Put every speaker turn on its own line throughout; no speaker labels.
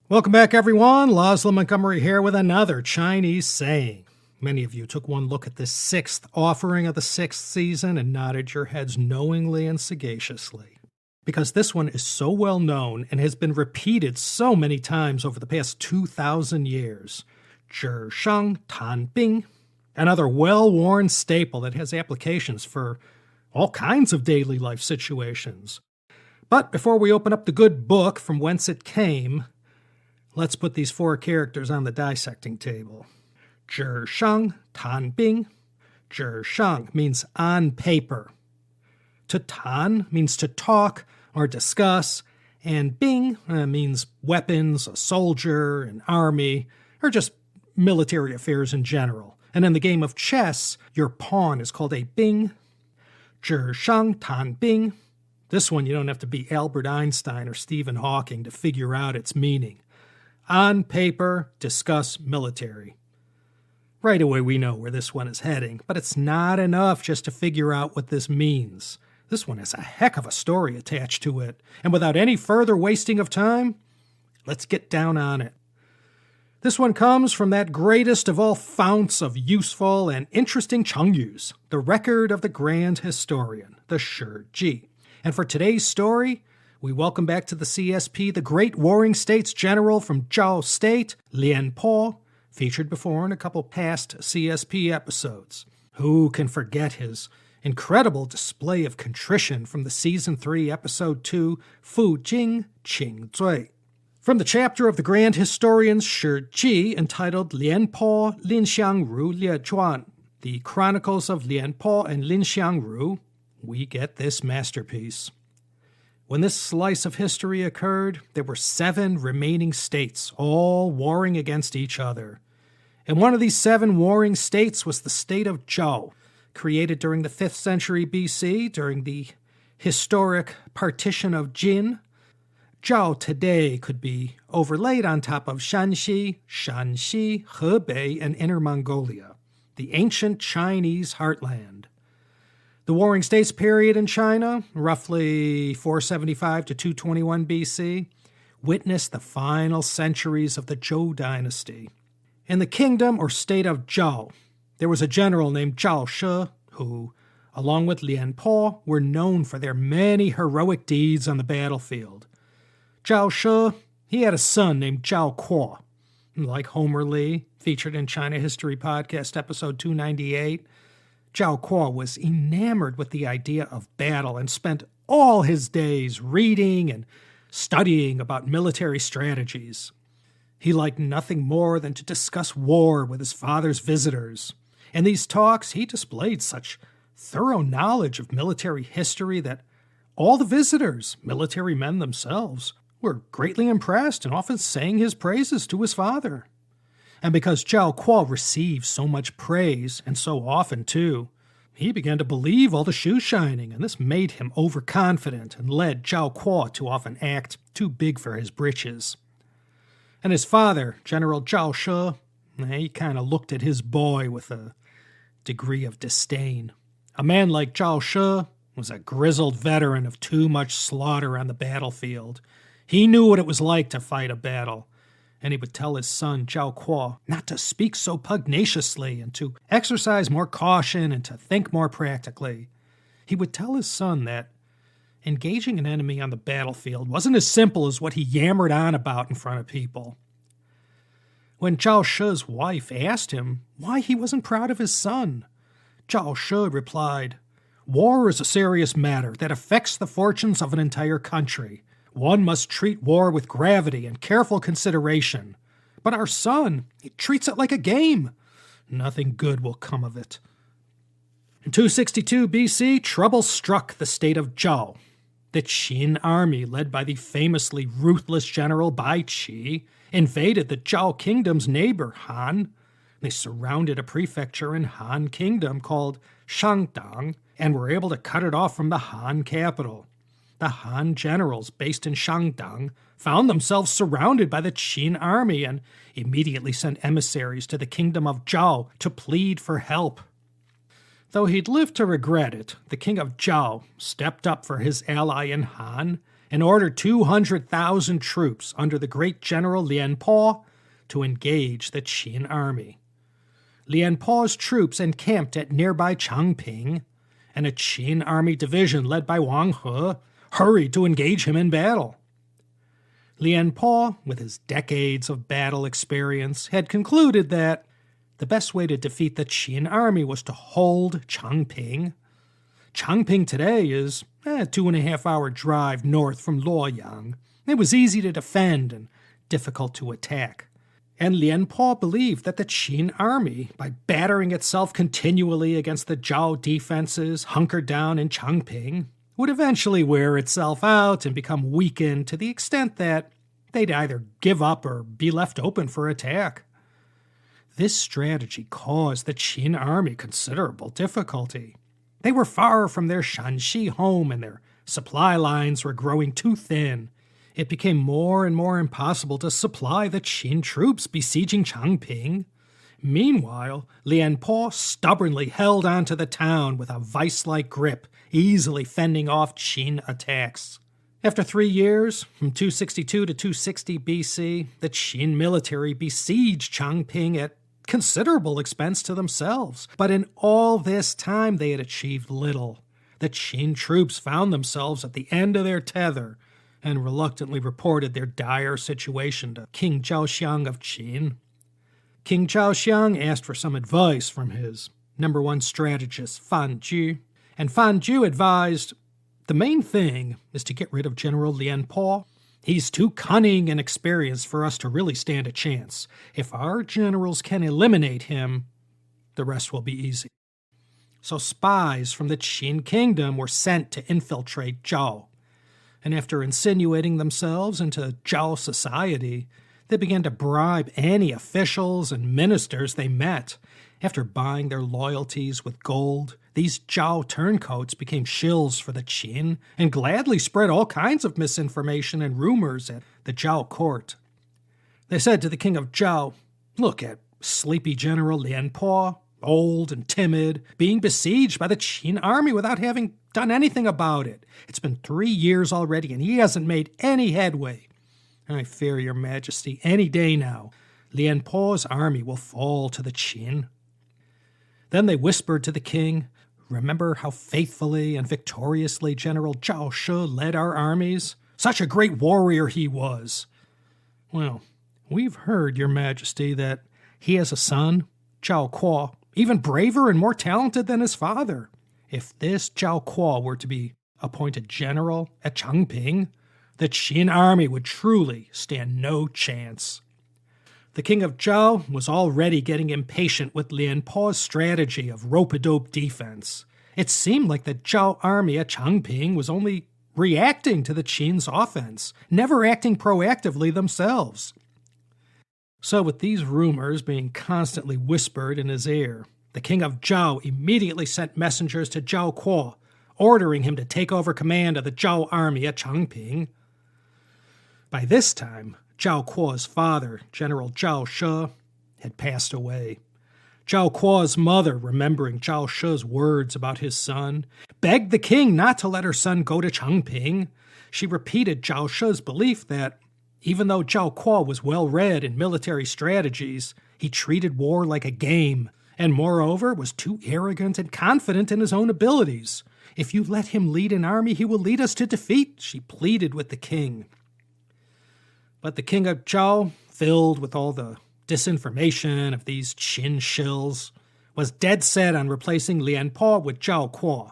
Welcome back, everyone. Laszlo Montgomery here with another Chinese saying. Many of you took one look at this sixth offering of the sixth season and nodded your heads knowingly and sagaciously. Because this one is so well known and has been repeated so many times over the past 2,000 years. Zhǐshàng Tánbīng, another well-worn staple that has applications for all kinds of daily life situations. But before we open up the good book from whence it came, let's put these four characters on the dissecting table. Zhǐshàng Tánbīng. Zhǐshàng means on paper. To tan means to talk or discuss, and bing means weapons, a soldier, an army, or just military affairs in general. And in the game of chess, your pawn is called a bing. Zhǐshàng Tánbīng. This one you don't have to be Albert Einstein or Stephen Hawking to figure out its meaning. On paper, discuss military. Right away we know where this one is heading, but it's not enough just to figure out what this means. This one has a heck of a story attached to it, and without any further wasting of time, let's get down on it. This one comes from that greatest of all founts of useful and interesting chengyus, the record of the grand historian, the Shi. And for today's story, we welcome back to the CSP the great warring states general from Zhao State, Lian Po, featured before in a couple past CSP episodes. Who can forget his incredible display of contrition from the Season 3, Episode 2, Fu Jing Qing Zui. From the chapter of the grand historian Shi entitled Lian Po Linxiang Ru Lie Zhuan, the Chronicles of Lian Po and Linxiang Ru, we get this masterpiece. When this slice of history occurred, there were 7 remaining states, all warring against each other. And one of these 7 warring states was the state of Zhao, created during the 5th century BC, during the historic partition of Jin. Zhao today could be overlaid on top of Shanxi, Hebei, and Inner Mongolia, the ancient Chinese heartland. The Warring States period in China, roughly 475 to 221 BC, witnessed the final centuries of the Zhou dynasty. In the kingdom or state of Zhao, there was a general named Zhao She who, along with Lian Po, were known for their many heroic deeds on the battlefield. Zhao She, he had a son named Zhao Kuo. Like Homer Lee, featured in China History Podcast episode 298, Zhao Kuo was enamored with the idea of battle and spent all his days reading and studying about military strategies. He liked nothing more than to discuss war with his father's visitors. In these talks, he displayed such thorough knowledge of military history that all the visitors, military men themselves, were greatly impressed and often sang his praises to his father. And because Zhao Kuo received so much praise, and so often too, he began to believe all the shoe shining, and this made him overconfident and led Zhao Kuo to often act too big for his britches. And his father, General Zhao She, he kind of looked at his boy with a degree of disdain. A man like Zhao She was a grizzled veteran of too much slaughter on the battlefield. He knew what it was like to fight a battle, and he would tell his son, Zhao Kuo, not to speak so pugnaciously and to exercise more caution and to think more practically. He would tell his son that engaging an enemy on the battlefield wasn't as simple as what he yammered on about in front of people. When Zhao She's wife asked him why he wasn't proud of his son, Zhao She replied, "War is a serious matter that affects the fortunes of an entire country. One must treat war with gravity and careful consideration. But our son, he treats it like a game. Nothing good will come of it." In 262 BC, trouble struck the state of Zhao. The Qin army, led by the famously ruthless general Bai Qi, invaded the Zhao kingdom's neighbor, Han. They surrounded a prefecture in Han Kingdom called Shangdang and were able to cut it off from the Han capital. The Han generals based in Shangdang found themselves surrounded by the Qin army and immediately sent emissaries to the kingdom of Zhao to plead for help. Though he'd lived to regret it, the king of Zhao stepped up for his ally in Han and ordered 200,000 troops under the great general Lian Po to engage the Qin army. Lian Po's troops encamped at nearby Changping, and a Qin army division led by Wang He hurried to engage him in battle. Lian Po, with his decades of battle experience, had concluded that the best way to defeat the Qin army was to hold Changping. Changping today is a 2.5-hour drive north from Luoyang. It was easy to defend and difficult to attack. And Lian Po believed that the Qin army, by battering itself continually against the Zhao defenses hunkered down in Changping, would eventually wear itself out and become weakened to the extent that they'd either give up or be left open for attack. This strategy caused the Qin army considerable difficulty. They were far from their Shanxi home and their supply lines were growing too thin. It became more and more impossible to supply the Qin troops besieging Changping. Meanwhile, Lian Po stubbornly held on to the town with a vice-like grip, easily fending off Qin attacks. After 3 years, from 262 to 260 BC, the Qin military besieged Changping at considerable expense to themselves. But in all this time, they had achieved little. The Qin troops found themselves at the end of their tether and reluctantly reported their dire situation to King Zhao of Qin. King Zhao asked for some advice from his #1 strategist, Fan Ju, and Fan Ju advised, the main thing is to get rid of General Lian Po. He's too cunning and experienced for us to really stand a chance. If our generals can eliminate him, the rest will be easy. So spies from the Qin kingdom were sent to infiltrate Zhao. And after insinuating themselves into Zhao society, they began to bribe any officials and ministers they met. After buying their loyalties with gold, these Zhao turncoats became shills for the Qin and gladly spread all kinds of misinformation and rumors at the Zhao court. They said to the king of Zhao, "Look at sleepy General Lian Po, old and timid, being besieged by the Qin army without having done anything about it. It's been 3 years already, and he hasn't made any headway. I fear, your majesty, any day now, Lian Po's army will fall to the Qin." Then they whispered to the king, "Remember how faithfully and victoriously General Zhao She led our armies? Such a great warrior he was." "Well, we've heard, your majesty, that he has a son, Zhao Kuo, even braver and more talented than his father. If this Zhao Kuo were to be appointed general at Changping, the Qin army would truly stand no chance." The king of Zhao was already getting impatient with Lian Po's strategy of rope-a-dope defense. It seemed like the Zhao army at Changping was only reacting to the Qin's offense, never acting proactively themselves. So with these rumors being constantly whispered in his ear, the king of Zhao immediately sent messengers to Zhao Kuo, ordering him to take over command of the Zhao army at Changping. By this time, Zhao Kuo's father, General Zhao She, had passed away. Zhao Kuo's mother, remembering Zhao She's words about his son, begged the king not to let her son go to Changping. She repeated Zhao She's belief that, even though Zhao Kuo was well-read in military strategies, he treated war like a game, and moreover was too arrogant and confident in his own abilities. "If you let him lead an army, he will lead us to defeat," she pleaded with the king. But the king of Zhao, filled with all the disinformation of these Qin shills, was dead set on replacing Lian Po with Zhao Kuo.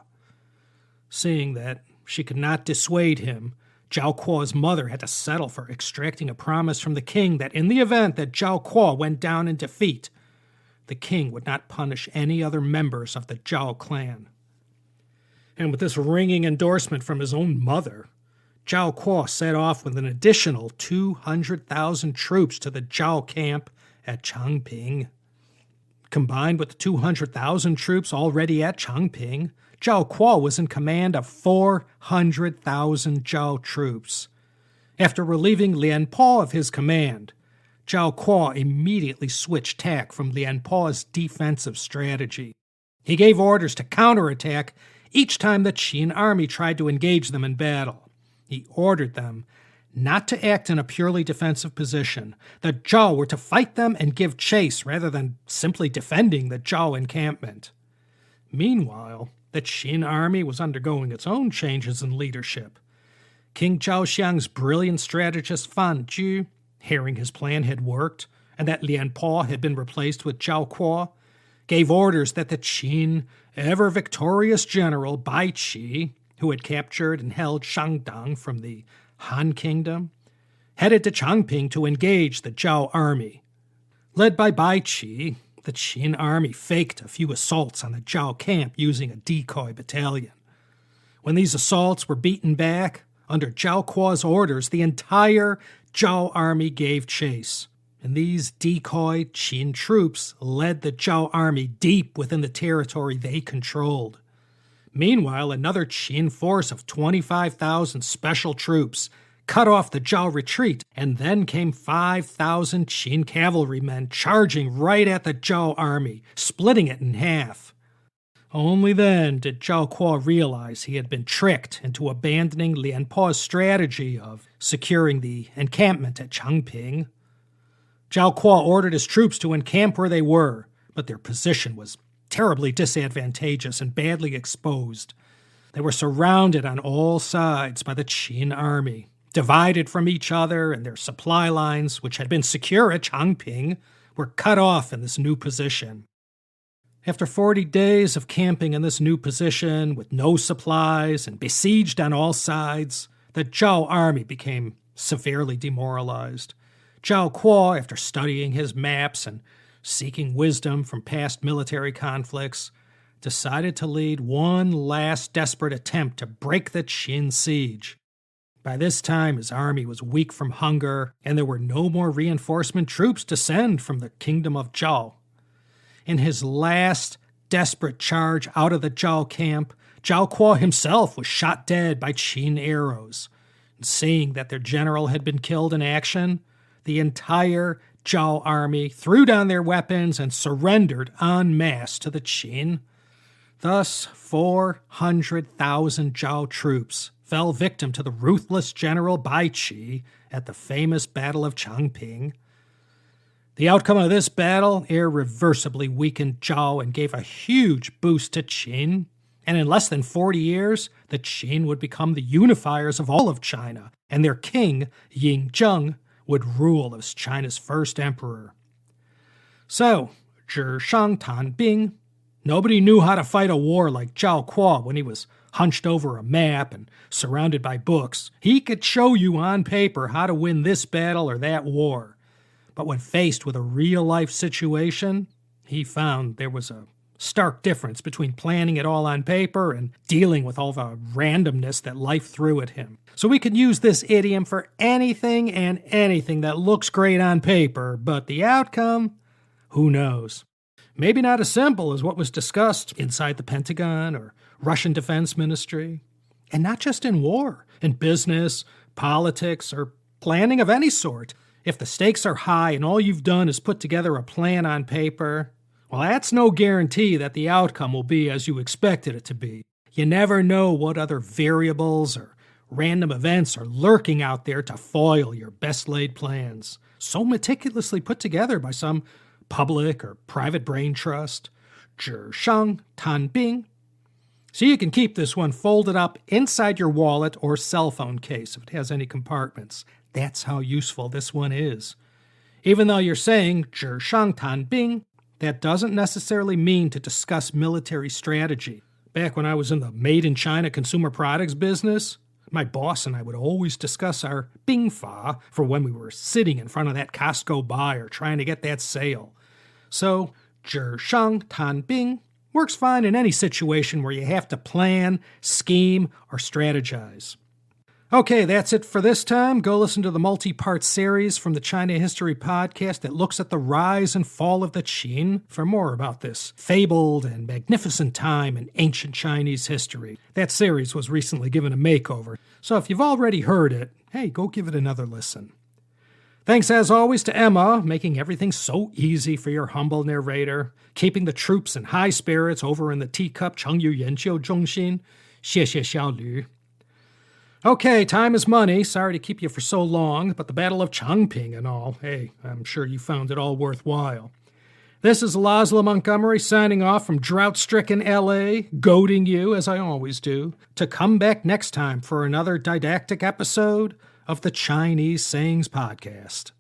Seeing that she could not dissuade him, Zhao Kuo's mother had to settle for extracting a promise from the king that in the event that Zhao Kuo went down in defeat, the king would not punish any other members of the Zhao clan. And with this ringing endorsement from his own mother, Zhao Kuo set off with an additional 200,000 troops to the Zhao camp at Changping. Combined with the 200,000 troops already at Changping, Zhao Kuo was in command of 400,000 Zhao troops. After relieving Lian Po of his command, Zhao Kuo immediately switched tack from Lian Po's defensive strategy. He gave orders to counterattack each time the Qin army tried to engage them in battle. He ordered them not to act in a purely defensive position. The Zhao were to fight them and give chase rather than simply defending the Zhao encampment. Meanwhile, the Qin army was undergoing its own changes in leadership. King Zhaoxiang's brilliant strategist Fan Zhu, hearing his plan had worked and that Lian Po had been replaced with Zhao Kuo, gave orders that the Qin ever-victorious general Bai Qi, who had captured and held Shandong from the Han Kingdom, headed to Changping to engage the Zhao army. Led by Bai Qi, the Qin army faked a few assaults on the Zhao camp using a decoy battalion. When these assaults were beaten back, under Zhao Kuo's orders, the entire Zhao army gave chase, and these decoy Qin troops led the Zhao army deep within the territory they controlled. Meanwhile, another Qin force of 25,000 special troops cut off the Zhao retreat, and then came 5,000 Qin cavalrymen charging right at the Zhao army, splitting it in half. Only then did Zhao Kuo realize he had been tricked into abandoning Lian Po's strategy of securing the encampment at Changping. Zhao Kuo ordered his troops to encamp where they were, but their position was terribly disadvantageous and badly exposed. They were surrounded on all sides by the Qin army, divided from each other, and their supply lines, which had been secure at Changping, were cut off in this new position. After 40 days of camping in this new position, with no supplies and besieged on all sides, the Zhao army became severely demoralized. Zhao Kuo, after studying his maps and seeking wisdom from past military conflicts, decided to lead one last desperate attempt to break the Qin siege. By this time, his army was weak from hunger, and there were no more reinforcement troops to send from the kingdom of Zhao. In his last desperate charge out of the Zhao camp, Zhao Kuo himself was shot dead by Qin arrows. And seeing that their general had been killed in action, the entire Zhao army threw down their weapons and surrendered en masse to the Qin. Thus, 400,000 Zhao troops fell victim to the ruthless general Bai Qi at the famous Battle of Changping. The outcome of this battle irreversibly weakened Zhao and gave a huge boost to Qin, and in less than 40 years, the Qin would become the unifiers of all of China, and their king, Yingzheng, would rule as China's first emperor. So, Zhǐshàng Tánbīng, nobody knew how to fight a war like Zhao Kuo when he was hunched over a map and surrounded by books. He could show you on paper how to win this battle or that war. But when faced with a real-life situation, he found there was a stark difference between planning it all on paper and dealing with all the randomness that life threw at him. So we can use this idiom for anything and anything that looks great on paper, but the outcome, who knows? Maybe not as simple as what was discussed inside the Pentagon or Russian Defense Ministry. And not just in war, in business, politics, or planning of any sort. If the stakes are high and all you've done is put together a plan on paper, well, that's no guarantee that the outcome will be as you expected it to be. You never know what other variables or random events are lurking out there to foil your best-laid plans, so meticulously put together by some public or private brain trust. Zhǐshàng Tánbīng. So you can keep this one folded up inside your wallet or cell phone case if it has any compartments. That's how useful this one is. Even though you're saying Zhǐshàng Tánbīng, that doesn't necessarily mean to discuss military strategy. Back when I was in the made-in-China consumer products business, my boss and I would always discuss our bingfa for when we were sitting in front of that Costco buyer trying to get that sale. So, Zhǐshàng Tánbīng works fine in any situation where you have to plan, scheme, or strategize. Okay, that's it for this time. Go listen to the multi-part series from the China History Podcast that looks at the rise and fall of the Qin for more about this fabled and magnificent time in ancient Chinese history. That series was recently given a makeover, so if you've already heard it, hey, go give it another listen. Thanks as always to Emma, making everything so easy for your humble narrator, keeping the troops in high spirits over in the teacup chengyu yanqiu zhongxin. 谢谢小吕. Okay, time is money. Sorry to keep you for so long, but the Battle of Changping and all, hey, I'm sure you found it all worthwhile. This is Laszlo Montgomery signing off from drought-stricken LA, goading you, as I always do, to come back next time for another didactic episode of the Chinese Sayings Podcast.